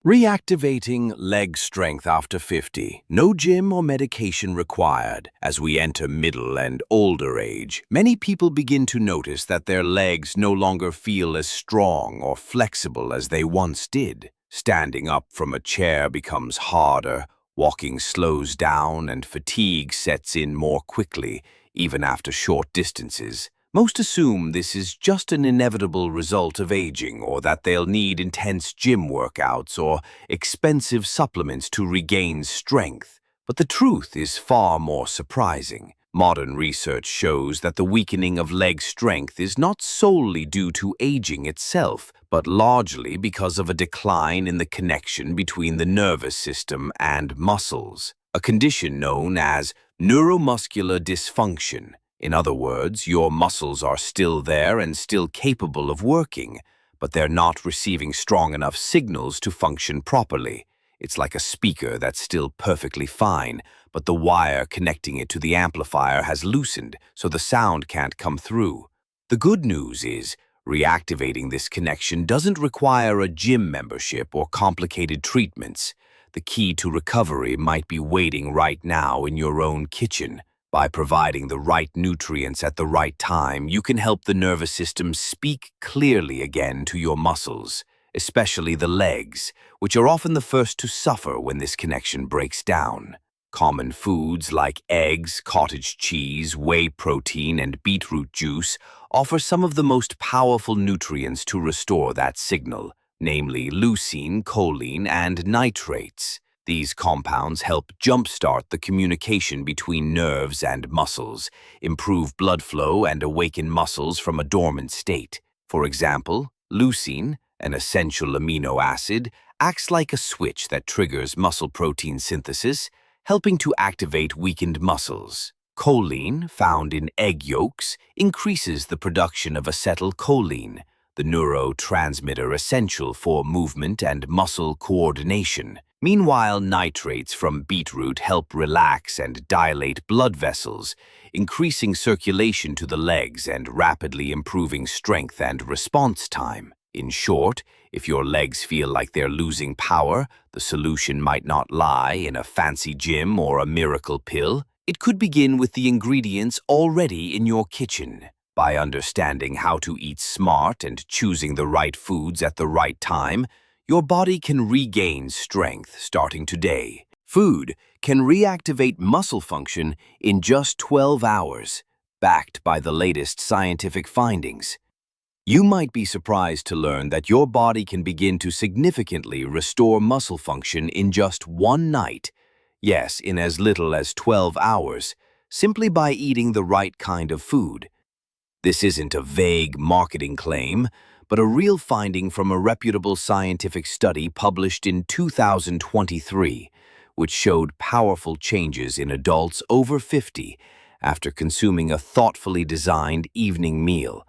Reactivating leg strength after 50. No gym or medication required. As we enter middle and older age, many people begin to notice that their legs no longer feel as strong or flexible as they once did. Standing up from a chair becomes harder, walking slows down, and fatigue sets in more quickly, even after short distances. Most assume this is just an inevitable result of aging, or that they'll need intense gym workouts or expensive supplements to regain strength. But the truth is far more surprising. Modern research shows that the weakening of leg strength is not solely due to aging itself, but largely because of a decline in the connection between the nervous system and muscles, a condition known as neuromuscular dysfunction. In other words, your muscles are still there and still capable of working, but they're not receiving strong enough signals to function properly. It's like a speaker that's still perfectly fine, but the wire connecting it to the amplifier has loosened, so the sound can't come through. The good news is, reactivating this connection doesn't require a gym membership or complicated treatments. The key to recovery might be waiting right now in your own kitchen. By providing the right nutrients at the right time, you can help the nervous system speak clearly again to your muscles, especially the legs, which are often the first to suffer when this connection breaks down. Common foods like eggs, cottage cheese, whey protein, and beetroot juice offer some of the most powerful nutrients to restore that signal, namely leucine, choline, and nitrates. These compounds help jumpstart the communication between nerves and muscles, improve blood flow, and awaken muscles from a dormant state. For example, leucine, an essential amino acid, acts like a switch that triggers muscle protein synthesis, helping to activate weakened muscles. Choline, found in egg yolks, increases the production of acetylcholine, the neurotransmitter essential for movement and muscle coordination. Meanwhile, nitrates from beetroot help relax and dilate blood vessels, increasing circulation to the legs and rapidly improving strength and response time. In short, if your legs feel like they're losing power, the solution might not lie in a fancy gym or a miracle pill. It could begin with the ingredients already in your kitchen. By understanding how to eat smart and choosing the right foods at the right time, your body can regain strength starting today. Food can reactivate muscle function in just 12 hours, backed by the latest scientific findings. You might be surprised to learn that your body can begin to significantly restore muscle function in just one night, yes, in as little as 12 hours, simply by eating the right kind of food. This isn't a vague marketing claim, but a real finding from a reputable scientific study published in 2023, which showed powerful changes in adults over 50 after consuming a thoughtfully designed evening meal.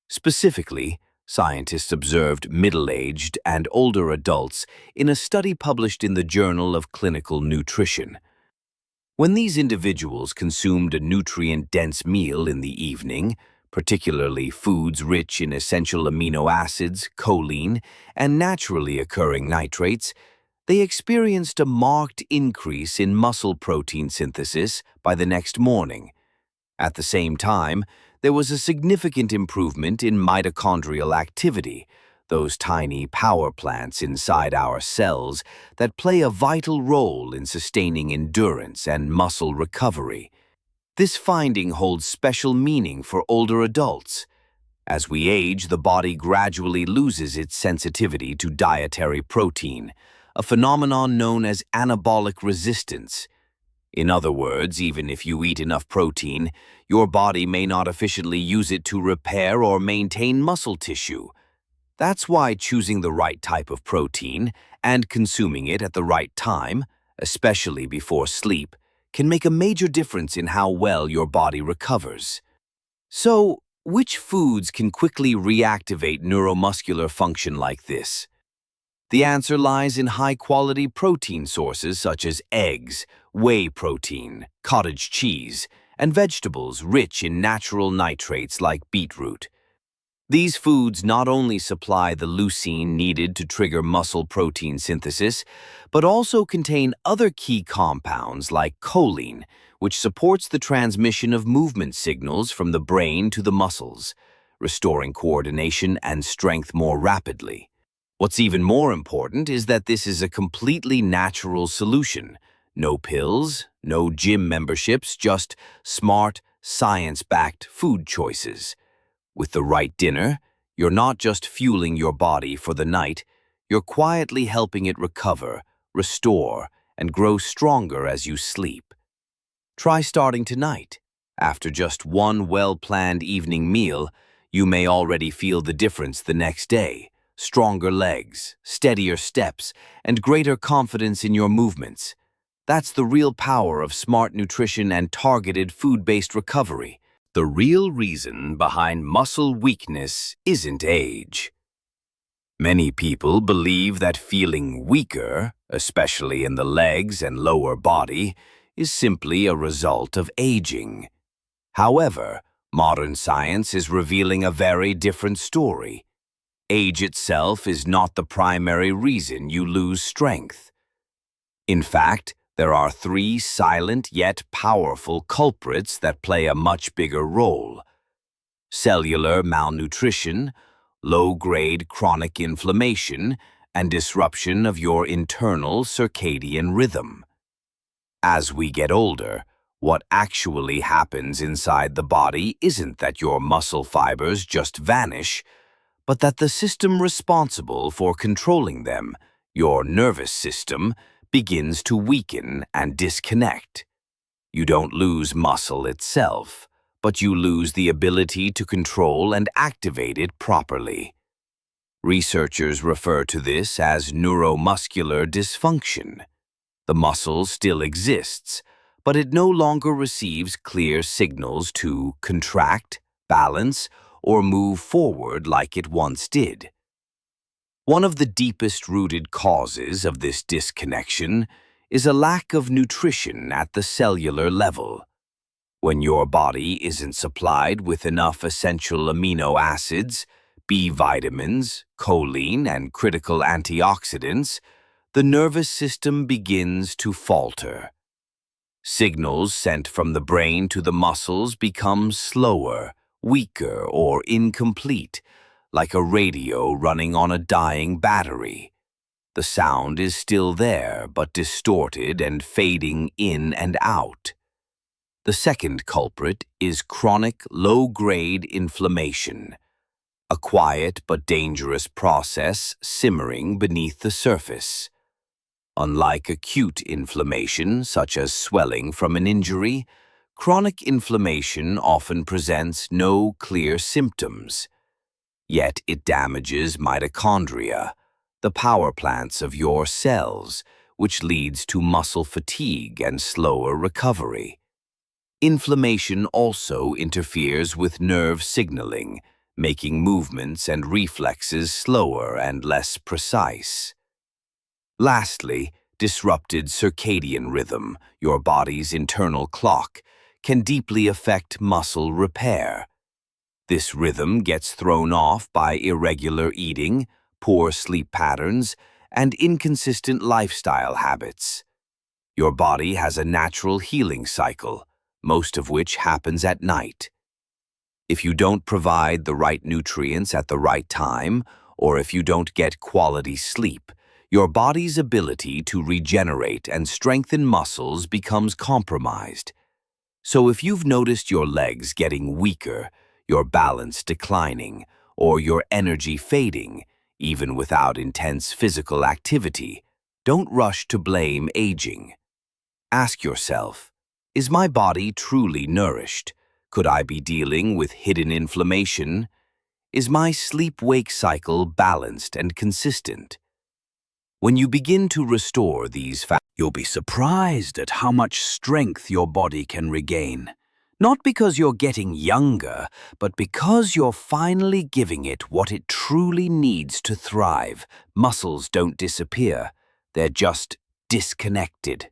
Specifically, scientists observed middle-aged and older adults in a study published in the Journal of Clinical Nutrition. When these individuals consumed a nutrient-dense meal in the evening, particularly foods rich in essential amino acids, choline, and naturally occurring nitrates, they experienced a marked increase in muscle protein synthesis by the next morning. At the same time, there was a significant improvement in mitochondrial activity, those tiny power plants inside our cells that play a vital role in sustaining endurance and muscle recovery. This finding holds special meaning for older adults. As we age, the body gradually loses its sensitivity to dietary protein, a phenomenon known as anabolic resistance. In other words, even if you eat enough protein, your body may not efficiently use it to repair or maintain muscle tissue. That's why choosing the right type of protein and consuming it at the right time, especially before sleep, can make a major difference in how well your body recovers. So, which foods can quickly reactivate neuromuscular function like this? The answer lies in high-quality protein sources such as eggs, whey protein, cottage cheese, and vegetables rich in natural nitrates like beetroot. These foods not only supply the leucine needed to trigger muscle protein synthesis, but also contain other key compounds like choline, which supports the transmission of movement signals from the brain to the muscles, restoring coordination and strength more rapidly. What's even more important is that this is a completely natural solution. No pills, no gym memberships, just smart, science-backed food choices. With the right dinner, you're not just fueling your body for the night, you're quietly helping it recover, restore, and grow stronger as you sleep. Try starting tonight. After just one well-planned evening meal, you may already feel the difference the next day. Stronger legs, steadier steps, and greater confidence in your movements. That's the real power of smart nutrition and targeted food-based recovery. The real reason behind muscle weakness isn't age. Many people believe that feeling weaker, especially in the legs and lower body, is simply a result of aging. However, modern science is revealing a very different story. Age itself is not the primary reason you lose strength. In fact, there are three silent yet powerful culprits that play a much bigger role: cellular malnutrition, low-grade chronic inflammation, and disruption of your internal circadian rhythm. As we get older, what actually happens inside the body isn't that your muscle fibers just vanish, but that the system responsible for controlling them, your nervous system, begins to weaken and disconnect. You don't lose muscle itself, but you lose the ability to control and activate it properly. Researchers refer to this as neuromuscular dysfunction. The muscle still exists, but it no longer receives clear signals to contract, balance, or move forward like it once did. One of the deepest-rooted causes of this disconnection is a lack of nutrition at the cellular level. When your body isn't supplied with enough essential amino acids, B vitamins, choline, and critical antioxidants, the nervous system begins to falter. Signals sent from the brain to the muscles become slower, weaker, or incomplete, like a radio running on a dying battery. The sound is still there, but distorted and fading in and out. The second culprit is chronic low-grade inflammation, a quiet but dangerous process simmering beneath the surface. Unlike acute inflammation, such as swelling from an injury, chronic inflammation often presents no clear symptoms. Yet it damages mitochondria, the power plants of your cells, which leads to muscle fatigue and slower recovery. Inflammation also interferes with nerve signaling, making movements and reflexes slower and less precise. Lastly, disrupted circadian rhythm, your body's internal clock, can deeply affect muscle repair. This rhythm gets thrown off by irregular eating, poor sleep patterns, and inconsistent lifestyle habits. Your body has a natural healing cycle, most of which happens at night. If you don't provide the right nutrients at the right time, or if you don't get quality sleep, your body's ability to regenerate and strengthen muscles becomes compromised. So if you've noticed your legs getting weaker, your balance declining, or your energy fading, even without intense physical activity, don't rush to blame aging. Ask yourself, is my body truly nourished? Could I be dealing with hidden inflammation? Is my sleep-wake cycle balanced and consistent? When you begin to restore these factors, you'll be surprised at how much strength your body can regain. Not because you're getting younger, but because you're finally giving it what it truly needs to thrive. Muscles don't disappear, they're just disconnected.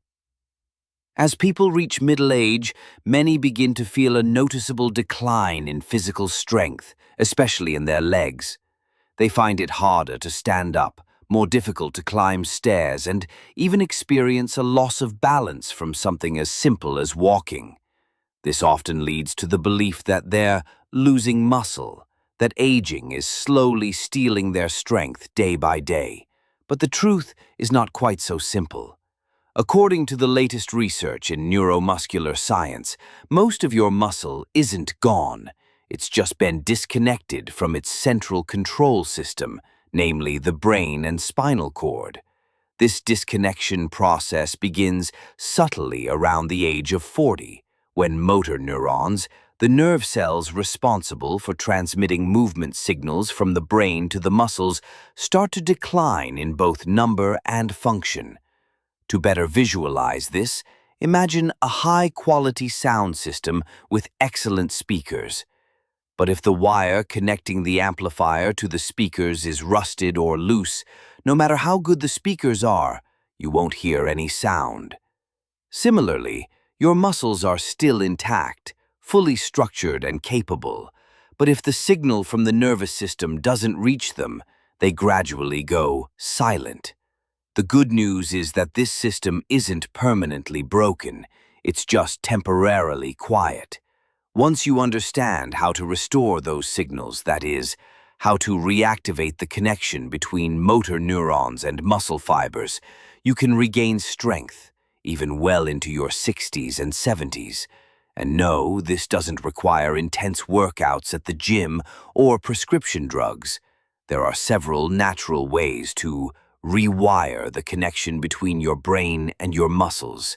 As people reach middle age, many begin to feel a noticeable decline in physical strength, especially in their legs. They find it harder to stand up, more difficult to climb stairs, and even experience a loss of balance from something as simple as walking. This often leads to the belief that they're losing muscle, that aging is slowly stealing their strength day by day. But the truth is not quite so simple. According to the latest research in neuromuscular science, most of your muscle isn't gone. It's just been disconnected from its central control system, namely the brain and spinal cord. This disconnection process begins subtly around the age of 40, when motor neurons, the nerve cells responsible for transmitting movement signals from the brain to the muscles, start to decline in both number and function. To better visualize this, imagine a high-quality sound system with excellent speakers. But if the wire connecting the amplifier to the speakers is rusted or loose, no matter how good the speakers are, you won't hear any sound. Similarly, your muscles are still intact, fully structured and capable, but if the signal from the nervous system doesn't reach them, they gradually go silent. The good news is that this system isn't permanently broken, it's just temporarily quiet. Once you understand how to restore those signals, that is, how to reactivate the connection between motor neurons and muscle fibers, you can regain strength, even well into your 60s and 70s. And no, this doesn't require intense workouts at the gym or prescription drugs. There are several natural ways to rewire the connection between your brain and your muscles.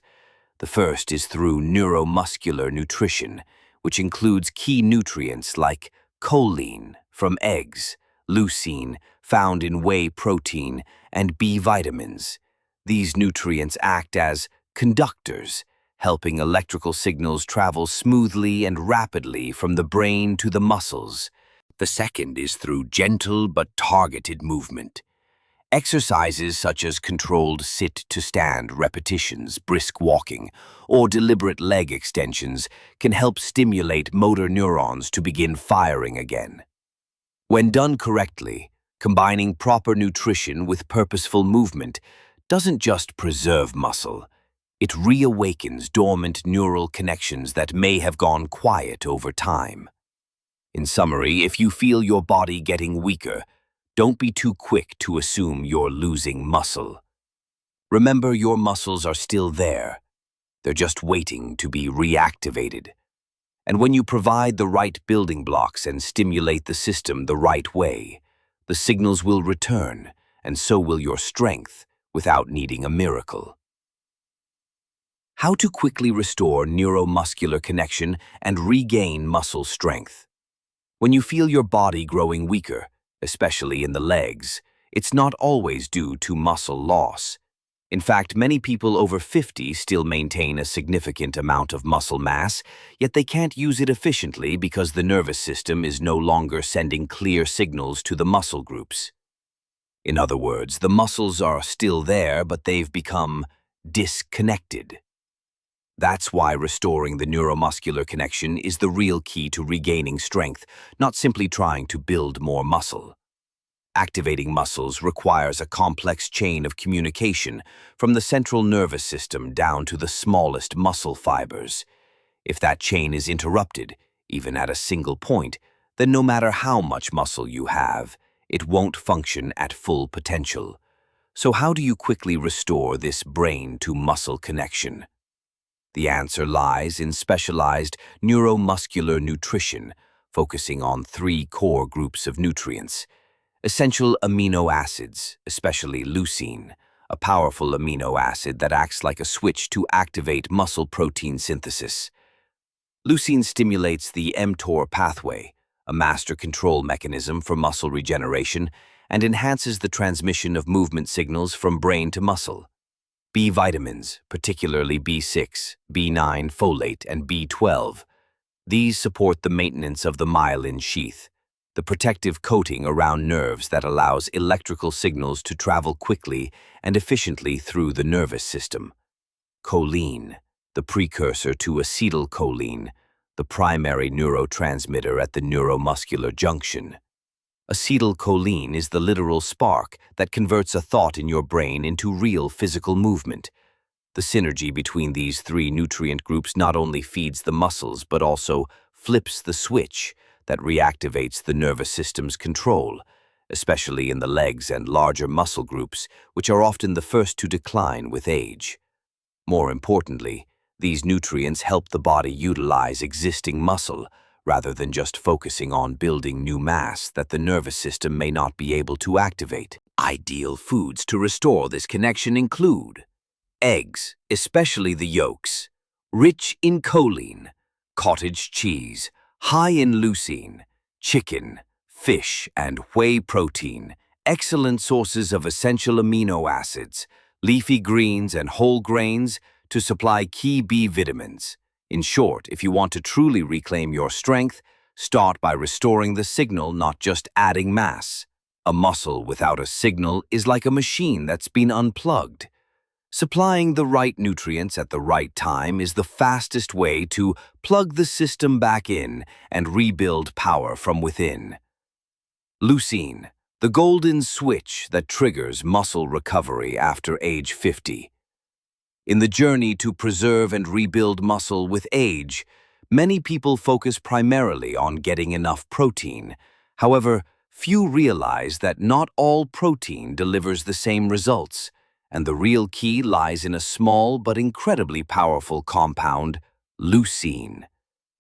The first is through neuromuscular nutrition, which includes key nutrients like choline from eggs, leucine found in whey protein, and B vitamins. These nutrients act as conductors, helping electrical signals travel smoothly and rapidly from the brain to the muscles. The second is through gentle but targeted movement. Exercises such as controlled sit-to-stand repetitions, brisk walking, or deliberate leg extensions can help stimulate motor neurons to begin firing again. When done correctly, combining proper nutrition with purposeful movement doesn't just preserve muscle, it reawakens dormant neural connections that may have gone quiet over time. In summary, if you feel your body getting weaker, don't be too quick to assume you're losing muscle. Remember, your muscles are still there. They're just waiting to be reactivated. And when you provide the right building blocks and stimulate the system the right way, the signals will return, and so will your strength, without needing a miracle. How to quickly restore neuromuscular connection and regain muscle strength. When you feel your body growing weaker, especially in the legs, it's not always due to muscle loss. In fact, many people over 50 still maintain a significant amount of muscle mass, yet they can't use it efficiently because the nervous system is no longer sending clear signals to the muscle groups. In other words, the muscles are still there, but they've become disconnected. That's why restoring the neuromuscular connection is the real key to regaining strength, not simply trying to build more muscle. Activating muscles requires a complex chain of communication from the central nervous system down to the smallest muscle fibers. If that chain is interrupted, even at a single point, then no matter how much muscle you have, it won't function at full potential. So how do you quickly restore this brain-to-muscle connection? The answer lies in specialized neuromuscular nutrition, focusing on 3 core groups of nutrients. Essential amino acids, especially leucine, a powerful amino acid that acts like a switch to activate muscle protein synthesis. Leucine stimulates the mTOR pathway, a master control mechanism for muscle regeneration, and enhances the transmission of movement signals from brain to muscle. B vitamins, particularly B6, B9, folate, and B12. These support the maintenance of the myelin sheath, the protective coating around nerves that allows electrical signals to travel quickly and efficiently through the nervous system. Choline, the precursor to acetylcholine, the primary neurotransmitter at the neuromuscular junction. Acetylcholine is the literal spark that converts a thought in your brain into real physical movement. The synergy between these three nutrient groups not only feeds the muscles but also flips the switch that reactivates the nervous system's control, especially in the legs and larger muscle groups, which are often the first to decline with age. More importantly, these nutrients help the body utilize existing muscle rather than just focusing on building new mass that the nervous system may not be able to activate. Ideal foods to restore this connection include eggs, especially the yolks, rich in choline, cottage cheese, high in leucine, chicken, fish, and whey protein, excellent sources of essential amino acids, leafy greens and whole grains to supply key B vitamins. In short, if you want to truly reclaim your strength, start by restoring the signal, not just adding mass. A muscle without a signal is like a machine that's been unplugged. Supplying the right nutrients at the right time is the fastest way to plug the system back in and rebuild power from within. Leucine, the golden switch that triggers muscle recovery after age 50. In the journey to preserve and rebuild muscle with age, many people focus primarily on getting enough protein. However, few realize that not all protein delivers the same results, and the real key lies in a small but incredibly powerful compound, leucine.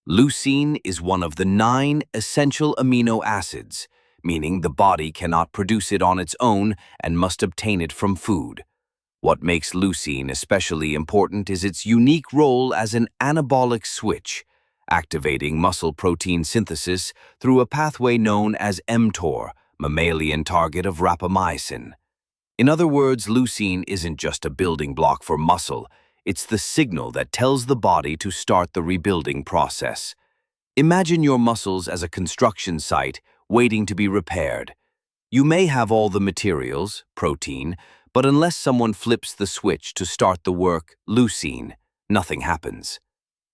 Leucine is one of the 9 essential amino acids, meaning the body cannot produce it on its own and must obtain it from food. What makes leucine especially important is its unique role as an anabolic switch, activating muscle protein synthesis through a pathway known as mTOR, mammalian target of rapamycin. In other words, leucine isn't just a building block for muscle, it's the signal that tells the body to start the rebuilding process. Imagine your muscles as a construction site waiting to be repaired. You may have all the materials, protein, but unless someone flips the switch to start the work, leucine, nothing happens.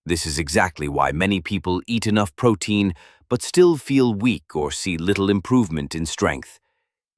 This is exactly why many people eat enough protein but still feel weak or see little improvement in strength.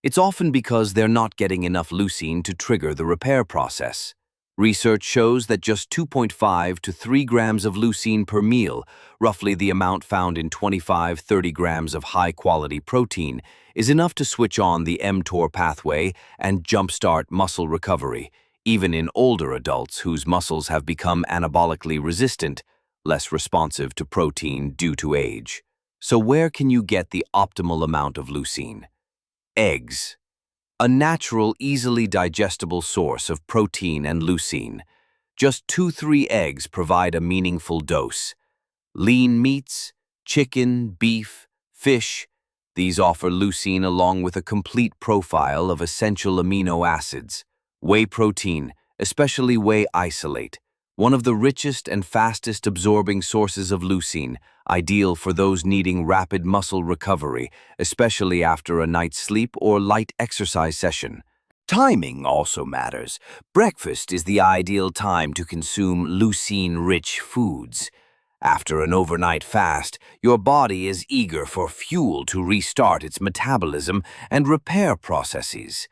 It's often because they're not getting enough leucine to trigger the repair process. Research shows that just 2.5 to 3 grams of leucine per meal, roughly the amount found in 25-30 grams of high-quality protein, is enough to switch on the mTOR pathway and jumpstart muscle recovery, even in older adults whose muscles have become anabolically resistant, less responsive to protein due to age. So where can you get the optimal amount of leucine? Eggs. A natural, easily digestible source of protein and leucine. Just 2-3 eggs provide a meaningful dose. Lean meats, chicken, beef, fish, these offer leucine along with a complete profile of essential amino acids. Whey protein, especially whey isolate, one of the richest and fastest absorbing sources of leucine, ideal for those needing rapid muscle recovery, especially after a night's sleep or light exercise session. Timing also matters. Breakfast is the ideal time to consume leucine-rich foods. After an overnight fast, your body is eager for fuel to restart its metabolism and repair processes.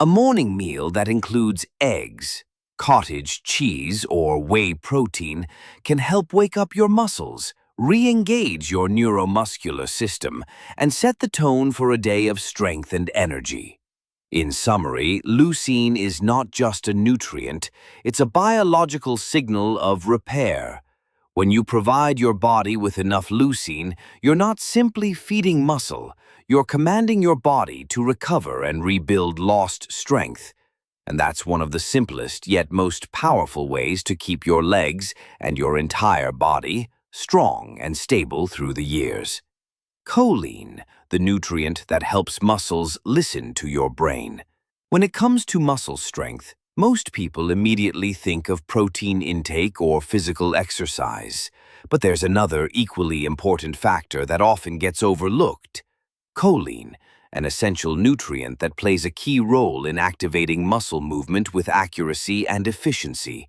A morning meal that includes eggs, cottage cheese, or whey protein can help wake up your muscles, re-engage your neuromuscular system, and set the tone for a day of strength and energy. In summary, leucine is not just a nutrient, it's a biological signal of repair. When you provide your body with enough leucine, you're not simply feeding muscle, you're commanding your body to recover and rebuild lost strength. And that's one of the simplest yet most powerful ways to keep your legs and your entire body strong and stable through the years. Choline, the nutrient that helps muscles listen to your brain. When it comes to muscle strength, most people immediately think of protein intake or physical exercise. But there's another equally important factor that often gets overlooked: choline, an essential nutrient that plays a key role in activating muscle movement with accuracy and efficiency.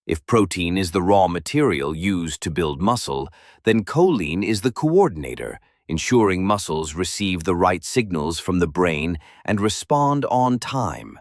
If protein is the raw material used to build muscle, then choline is the coordinator, ensuring muscles receive the right signals from the brain and respond on time.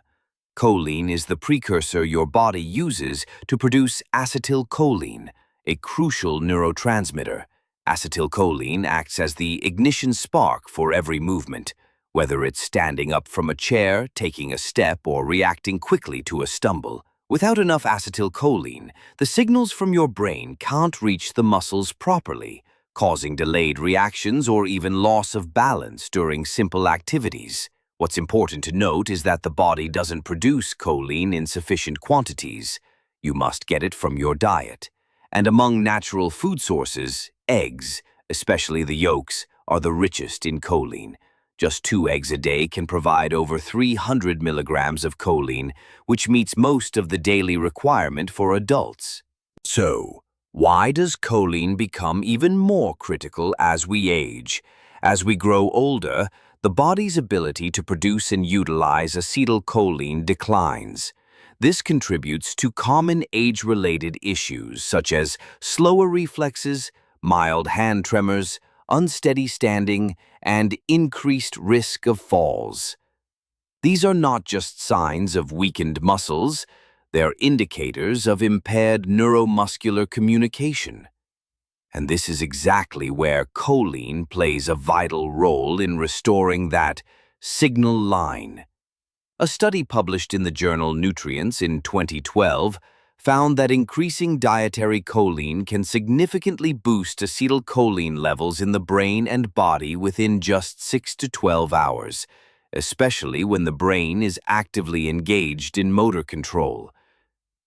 Choline is the precursor your body uses to produce acetylcholine, a crucial neurotransmitter. Acetylcholine acts as the ignition spark for every movement, whether it's standing up from a chair, taking a step, or reacting quickly to a stumble. Without enough acetylcholine, the signals from your brain can't reach the muscles properly, causing delayed reactions or even loss of balance during simple activities. What's important to note is that the body doesn't produce choline in sufficient quantities. You must get it from your diet. And among natural food sources, eggs, especially the yolks, are the richest in choline. Just 2 eggs a day can provide over 300 milligrams of choline, which meets most of the daily requirement for adults. So, why does choline become even more critical as we age? As we grow older, the body's ability to produce and utilize acetylcholine declines. This contributes to common age-related issues such as slower reflexes, mild hand tremors, unsteady standing, and increased risk of falls. These are not just signs of weakened muscles, they're indicators of impaired neuromuscular communication. And this is exactly where choline plays a vital role in restoring that signal line. A study published in the journal Nutrients in 2012 found that increasing dietary choline can significantly boost acetylcholine levels in the brain and body within just 6 to 12 hours, especially when the brain is actively engaged in motor control.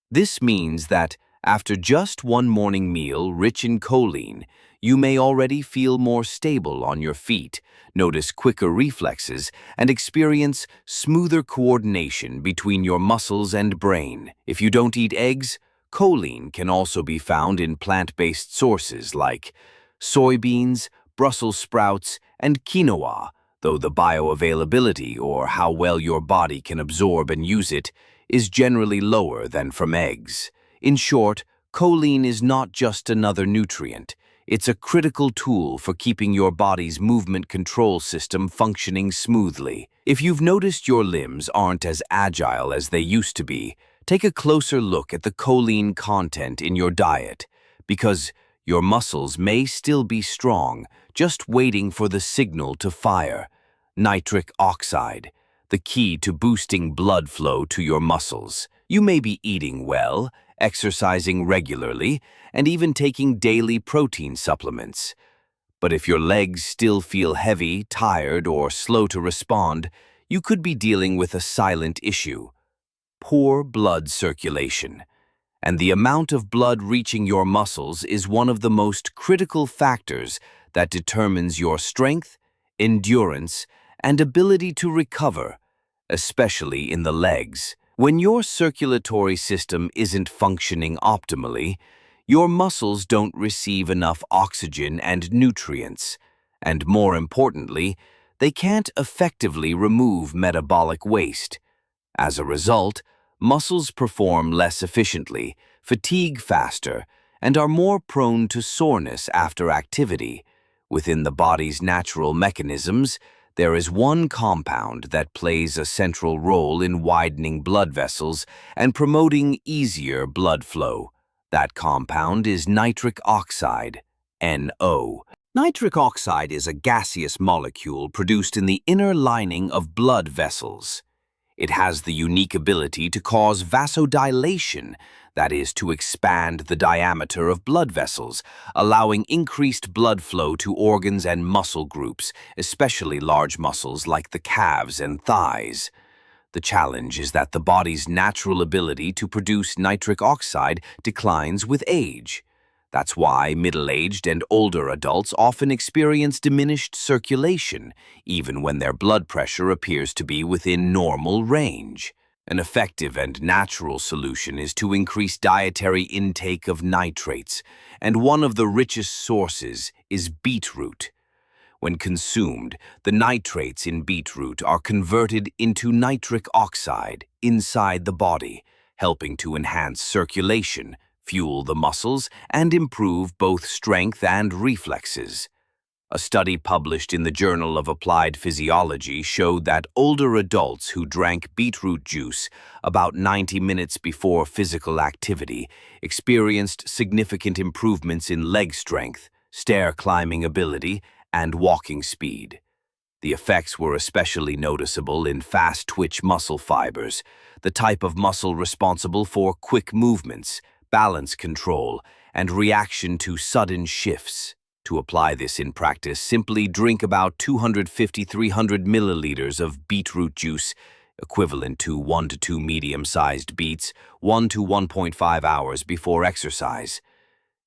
This means that after just one morning meal rich in choline, you may already feel more stable on your feet, notice quicker reflexes, and experience smoother coordination between your muscles and brain. If you don't eat eggs, choline can also be found in plant-based sources like soybeans, Brussels sprouts, and quinoa, though the bioavailability, or how well your body can absorb and use it, is generally lower than from eggs. In short, choline is not just another nutrient. It's a critical tool for keeping your body's movement control system functioning smoothly. If you've noticed your limbs aren't as agile as they used to be, take a closer look at the choline content in your diet, because your muscles may still be strong, just waiting for the signal to fire. Nitric oxide, the key to boosting blood flow to your muscles. You may be eating well, exercising regularly, and even taking daily protein supplements. But if your legs still feel heavy, tired, or slow to respond, you could be dealing with a silent issue: poor blood circulation. And the amount of blood reaching your muscles is one of the most critical factors that determines your strength, endurance, and ability to recover, especially in the legs. When your circulatory system isn't functioning optimally, your muscles don't receive enough oxygen and nutrients, and more importantly, they can't effectively remove metabolic waste. As a result, muscles perform less efficiently, fatigue faster, and are more prone to soreness after activity. Within the body's natural mechanisms, there is one compound that plays a central role in widening blood vessels and promoting easier blood flow. That compound is nitric oxide, NO. Nitric oxide is a gaseous molecule produced in the inner lining of blood vessels. It has the unique ability to cause vasodilation, that is, to expand the diameter of blood vessels, allowing increased blood flow to organs and muscle groups, especially large muscles like the calves and thighs. The challenge is that the body's natural ability to produce nitric oxide declines with age. That's why middle-aged and older adults often experience diminished circulation, even when their blood pressure appears to be within normal range. An effective and natural solution is to increase dietary intake of nitrates, and one of the richest sources is beetroot. When consumed, the nitrates in beetroot are converted into nitric oxide inside the body, helping to enhance circulation, fuel the muscles, and improve both strength and reflexes. A study published in the Journal of Applied Physiology showed that older adults who drank beetroot juice about 90 minutes before physical activity experienced significant improvements in leg strength, stair climbing ability, and walking speed. The effects were especially noticeable in fast-twitch muscle fibers, the type of muscle responsible for quick movements, balance control, and reaction to sudden shifts. To apply this in practice, simply drink about 250–300 milliliters of beetroot juice, equivalent to 1 to 2 medium-sized beets, 1 to 1.5 hours before exercise.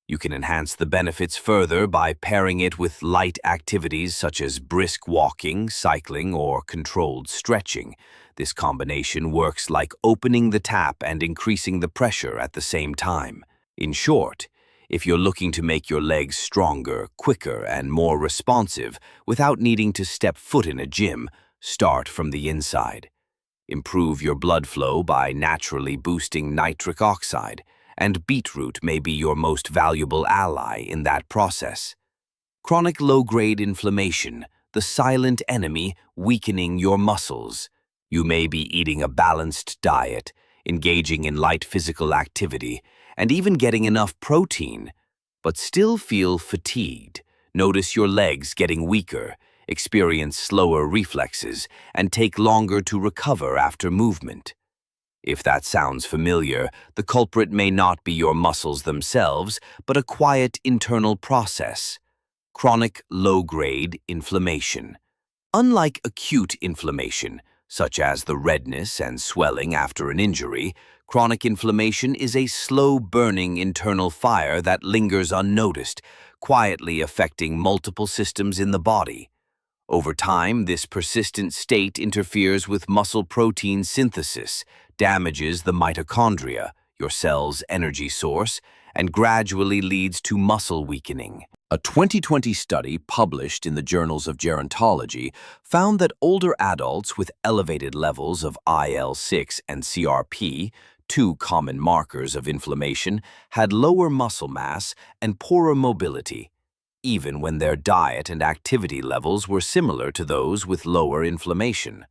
You can enhance the benefits further by pairing it with light activities such as brisk walking, cycling, or controlled stretching. This combination works like opening the tap and increasing the pressure at the same time. In short, if you're looking to make your legs stronger, quicker, and more responsive without needing to step foot in a gym, start from the inside. Improve your blood flow by naturally boosting nitric oxide, and beetroot may be your most valuable ally in that process. Chronic low-grade inflammation, the silent enemy weakening your muscles. You may be eating a balanced diet, engaging in light physical activity, and even getting enough protein, but still feel fatigued. Notice your legs getting weaker, experience slower reflexes, and take longer to recover after movement. If that sounds familiar, the culprit may not be your muscles themselves, but a quiet internal process. Chronic low-grade inflammation. Unlike acute inflammation, such as the redness and swelling after an injury, chronic inflammation is a slow-burning internal fire that lingers unnoticed, quietly affecting multiple systems in the body. Over time, this persistent state interferes with muscle protein synthesis, damages the mitochondria, your cell's energy source, and gradually leads to muscle weakening. A 2020 study published in the Journals of Gerontology found that older adults with elevated levels of IL-6 and CRP, two common markers of inflammation, had lower muscle mass and poorer mobility, even when their diet and activity levels were similar to those with lower inflammation.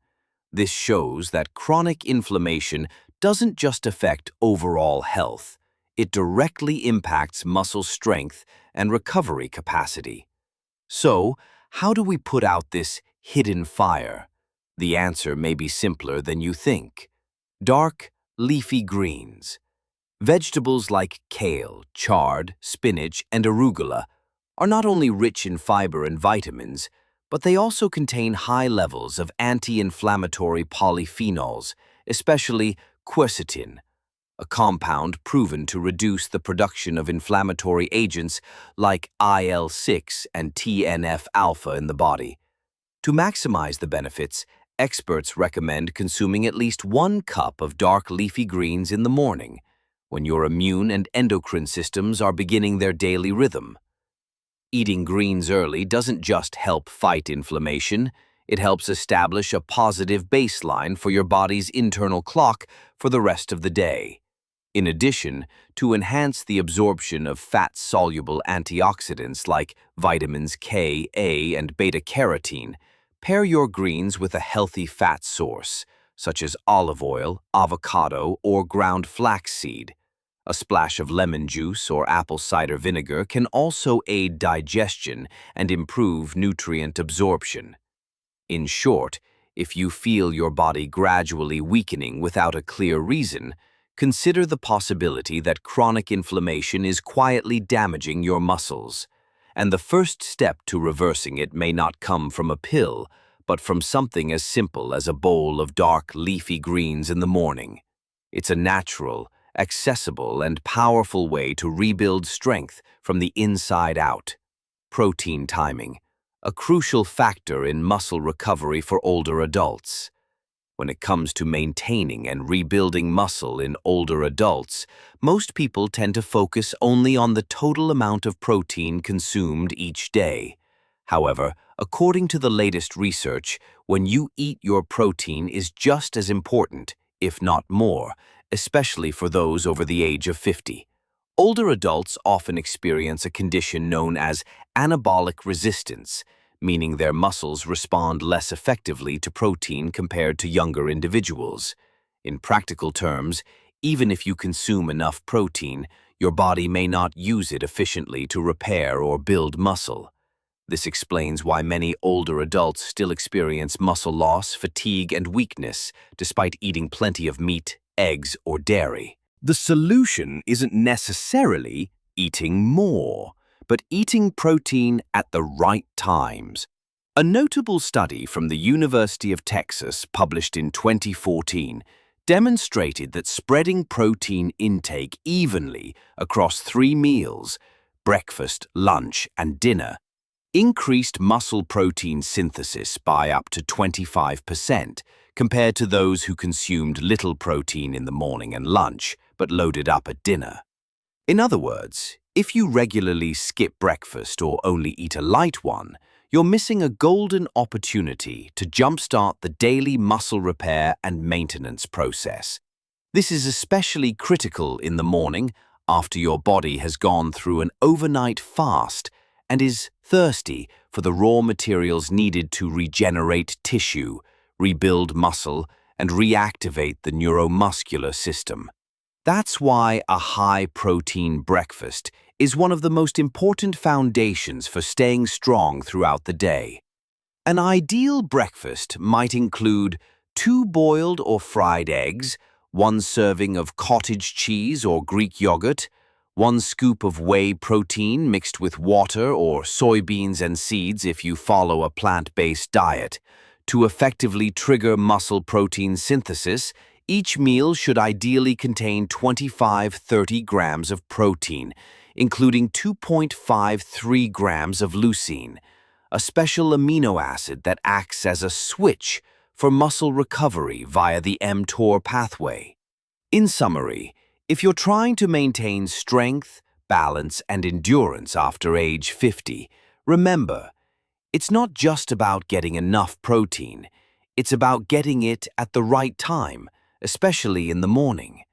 This shows that chronic inflammation doesn't just affect overall health, it directly impacts muscle strength and recovery capacity. So, how do we put out this hidden fire? The answer may be simpler than you think. Dark, leafy greens. Vegetables like kale, chard, spinach, and arugula are not only rich in fiber and vitamins, but they also contain high levels of anti-inflammatory polyphenols, especially quercetin, a compound proven to reduce the production of inflammatory agents like IL-6 and TNF-alpha in the body. To maximize the benefits, experts recommend consuming at least 1 cup of dark leafy greens in the morning, when your immune and endocrine systems are beginning their daily rhythm. Eating greens early doesn't just help fight inflammation, it helps establish a positive baseline for your body's internal clock for the rest of the day. In addition, to enhance the absorption of fat-soluble antioxidants like vitamins K, A, and beta-carotene, pair your greens with a healthy fat source, such as olive oil, avocado, or ground flaxseed. A splash of lemon juice or apple cider vinegar can also aid digestion and improve nutrient absorption. In short, if you feel your body gradually weakening without a clear reason, consider the possibility that chronic inflammation is quietly damaging your muscles. And the first step to reversing it may not come from a pill, but from something as simple as a bowl of dark leafy greens in the morning. It's a natural, accessible, and powerful way to rebuild strength from the inside out. Protein timing, a crucial factor in muscle recovery for older adults. When it comes to maintaining and rebuilding muscle in older adults, most people tend to focus only on the total amount of protein consumed each day. However, according to the latest research, when you eat your protein is just as important, if not more, especially for those over the age of 50. Older adults often experience a condition known as anabolic resistance, meaning their muscles respond less effectively to protein compared to younger individuals. In practical terms, even if you consume enough protein, your body may not use it efficiently to repair or build muscle. This explains why many older adults still experience muscle loss, fatigue, and weakness, despite eating plenty of meat, eggs, or dairy. The solution isn't necessarily eating more, but eating protein at the right times. A notable study from the University of Texas, published in 2014, demonstrated that spreading protein intake evenly across 3 meals, breakfast, lunch, and dinner, increased muscle protein synthesis by up to 25% compared to those who consumed little protein in the morning and lunch but loaded up at dinner. In other words, if you regularly skip breakfast or only eat a light one, you're missing a golden opportunity to jumpstart the daily muscle repair and maintenance process. This is especially critical in the morning after your body has gone through an overnight fast and is thirsty for the raw materials needed to regenerate tissue, rebuild muscle, and reactivate the neuromuscular system. That's why a high-protein breakfast is one of the most important foundations for staying strong throughout the day. An ideal breakfast might include 2 boiled or fried eggs, 1 serving of cottage cheese or Greek yogurt, 1 scoop of whey protein mixed with water or soybeans and seeds if you follow a plant-based diet. To effectively trigger muscle protein synthesis, each meal should ideally contain 25–30 grams of protein, including 2.53 grams of leucine, a special amino acid that acts as a switch for muscle recovery via the mTOR pathway. In summary, if you're trying to maintain strength, balance, and endurance after age 50, remember, it's not just about getting enough protein, it's about getting it at the right time, especially in the morning.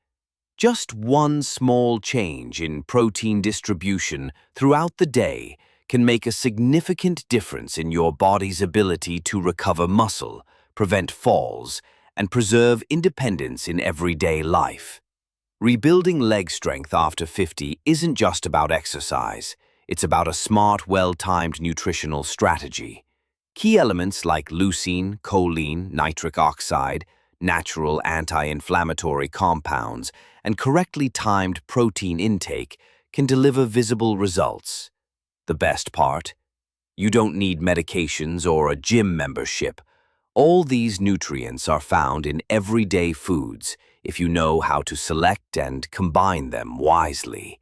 Just one small change in protein distribution throughout the day can make a significant difference in your body's ability to recover muscle, prevent falls, and preserve independence in everyday life. Rebuilding leg strength after 50 isn't just about exercise. It's about a smart, well-timed nutritional strategy. Key elements like leucine, choline, nitric oxide, natural anti-inflammatory compounds, and correctly timed protein intake can deliver visible results. The best part? You don't need medications or a gym membership. All these nutrients are found in everyday foods if you know how to select and combine them wisely.